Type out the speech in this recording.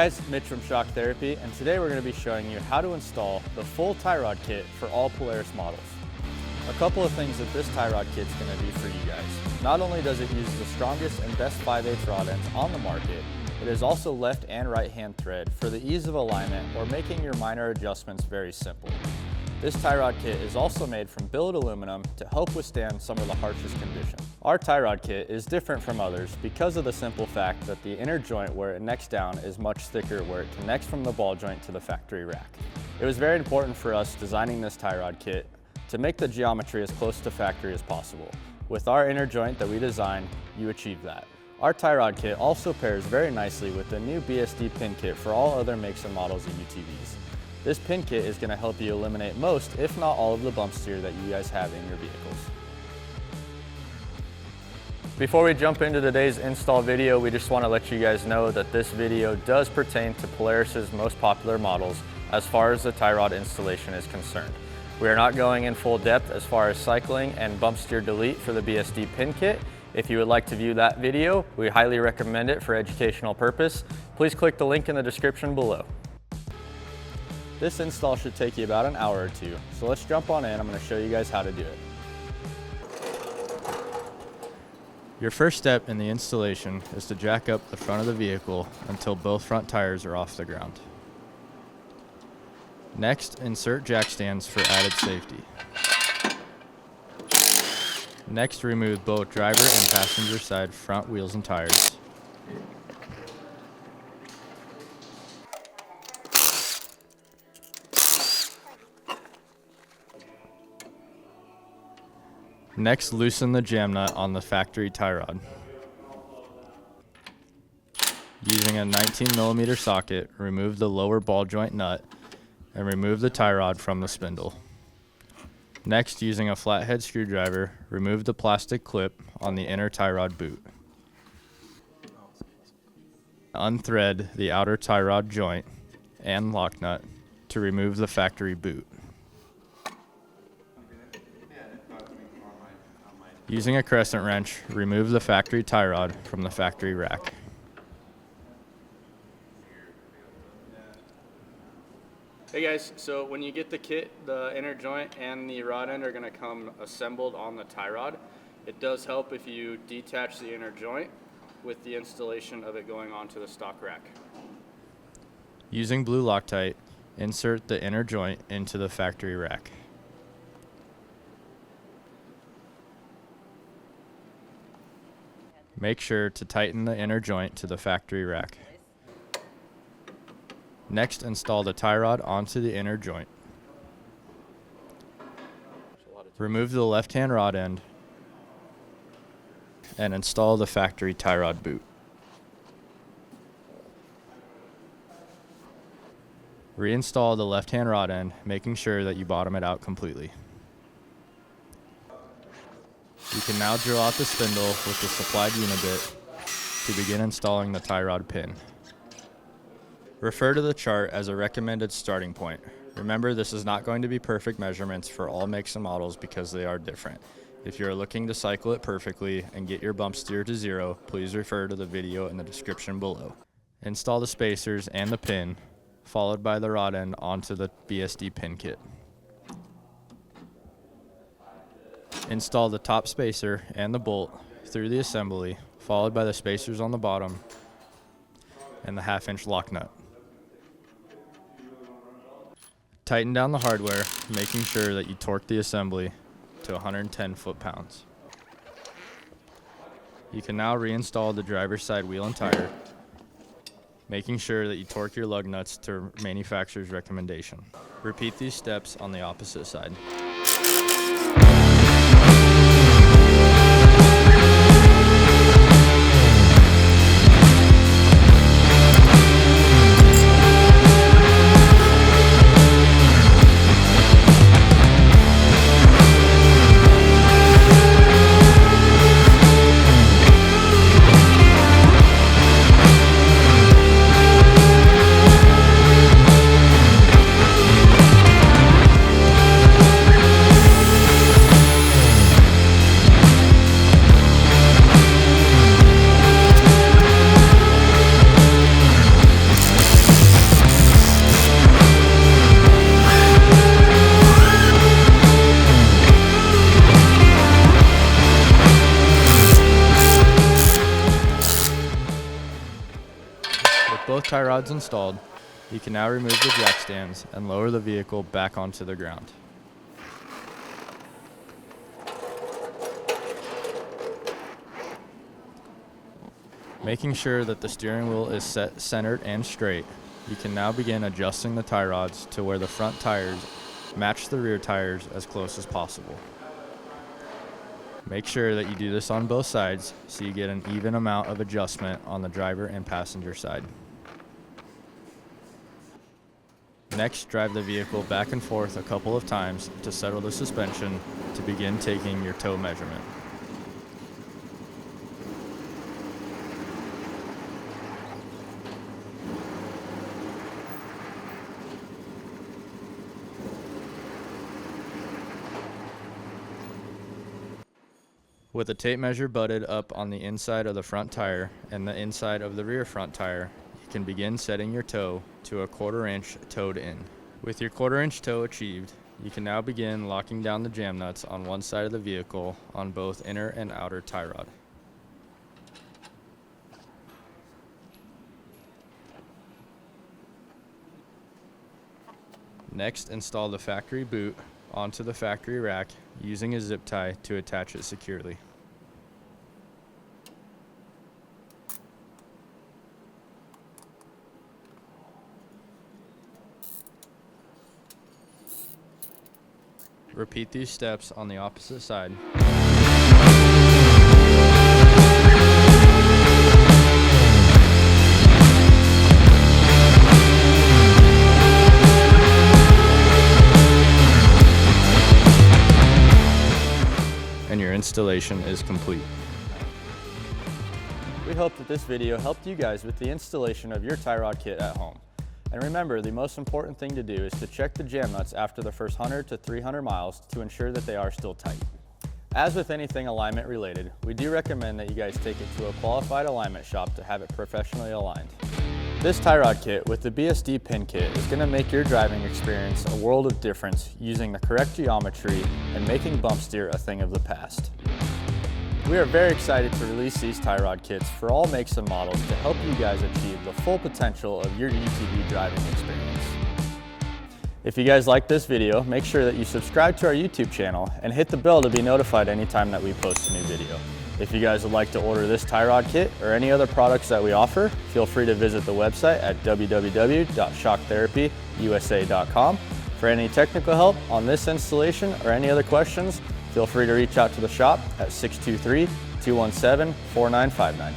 guys, Mitch from Shock Therapy, and today we're going to be showing you how to install the full tie rod kit for all Polaris models. A couple of things that this tie rod kit is going to do for you guys. Not only does it use the strongest and best 5/8 rod ends on the market, it is also left and right hand thread for the ease of alignment or making your minor adjustments very simple. This tie rod kit is also made from billet aluminum to help withstand some of the harshest conditions. Our tie rod kit is different from others because of the simple fact that the inner joint where it necks down is much thicker where it connects from the ball joint to the factory rack. It was very important for us designing this tie rod kit to make the geometry as close to factory as possible. With our inner joint that we designed, you achieve that. Our tie rod kit also pairs very nicely with the new BSD Pin Kit for all other makes and models of UTVs. This pin kit is going to help you eliminate most, if not all, of the bump steer that you guys have in your vehicles. Before we jump into today's install video, we just want to let you guys know that this video does pertain to Polaris's most popular models as far as the tie rod installation is concerned. We are not going in full depth as far as cycling and bump steer delete for the BSD Pin Kit. If you would like to view that video, we highly recommend it for educational purpose. Please click the link in the description below. This install should take you about an hour or two, so let's jump on in. I'm going to show you guys how to do it. Your first step in the installation is to jack up the front of the vehicle until both front tires are off the ground. Next, insert jack stands for added safety. Next, remove both driver and passenger side front wheels and tires. Next, loosen the jam nut on the factory tie rod. Using a 19mm socket, remove the lower ball joint nut and remove the tie rod from the spindle. Next, using a flathead screwdriver, remove the plastic clip on the inner tie rod boot. Unthread the outer tie rod joint and lock nut to remove the factory boot. Using a crescent wrench, remove the factory tie rod from the factory rack. Hey guys, so when you get the kit, the inner joint and the rod end are going to come assembled on the tie rod. It does help if you detach the inner joint with the installation of it going onto the stock rack. Using blue Loctite, insert the inner joint into the factory rack. Make sure to tighten the inner joint to the factory rack. Next, install the tie rod onto the inner joint. Remove the left-hand rod end and install the factory tie rod boot. Reinstall the left-hand rod end, making sure that you bottom it out completely. You can now drill out the spindle with the supplied unibit to begin installing the tie rod pin. Refer to the chart as a recommended starting point. Remember, this is not going to be perfect measurements for all makes and models because they are different. If you are looking to cycle it perfectly and get your bump steer to 0, please refer to the video in the description below. Install the spacers and the pin, followed by the rod end onto the BSD Pin Kit. Install the top spacer and the bolt through the assembly, followed by the spacers on the bottom and the 1/2-inch lock nut. Tighten down the hardware, making sure that you torque the assembly to 110 foot-pounds. You can now reinstall the driver's side wheel and tire, making sure that you torque your lug nuts to manufacturer's recommendation. Repeat these steps on the opposite side. tie rods installed, you can now remove the jack stands and lower the vehicle back onto the ground. Making sure that the steering wheel is set centered and straight, you can now begin adjusting the tie rods to where the front tires match the rear tires as close as possible. Make sure that you do this on both sides so you get an even amount of adjustment on the driver and passenger side. Next, drive the vehicle back and forth a couple of times to settle the suspension to begin taking your toe measurement. With a tape measure butted up on the inside of the front tire and the inside of the rear front tire, you can begin setting your toe to a 1/4 inch toed in. With your 1/4 inch toe achieved, you can now begin locking down the jam nuts on one side of the vehicle on both inner and outer tie rod. Next, install the factory boot onto the factory rack using a zip tie to attach it securely. Repeat these steps on the opposite side. And your installation is complete. We hope that this video helped you guys with the installation of your tie rod kit at home. And remember, the most important thing to do is to check the jam nuts after the first 100 to 300 miles to ensure that they are still tight. As with anything alignment related, we do recommend that you guys take it to a qualified alignment shop to have it professionally aligned. This tie rod kit with the BSD Pin Kit is going to make your driving experience a world of difference using the correct geometry and making bump steer a thing of the past. We are very excited to release these tie rod kits for all makes and models to help you guys achieve the full potential of your UTV driving experience. If you guys like this video, make sure that you subscribe to our YouTube channel and hit the bell to be notified anytime that we post a new video. If you guys would like to order this tie rod kit or any other products that we offer, feel free to visit the website at www.shocktherapyusa.com. For any technical help on this installation or any other questions, feel free to reach out to the shop at 623-217-4959.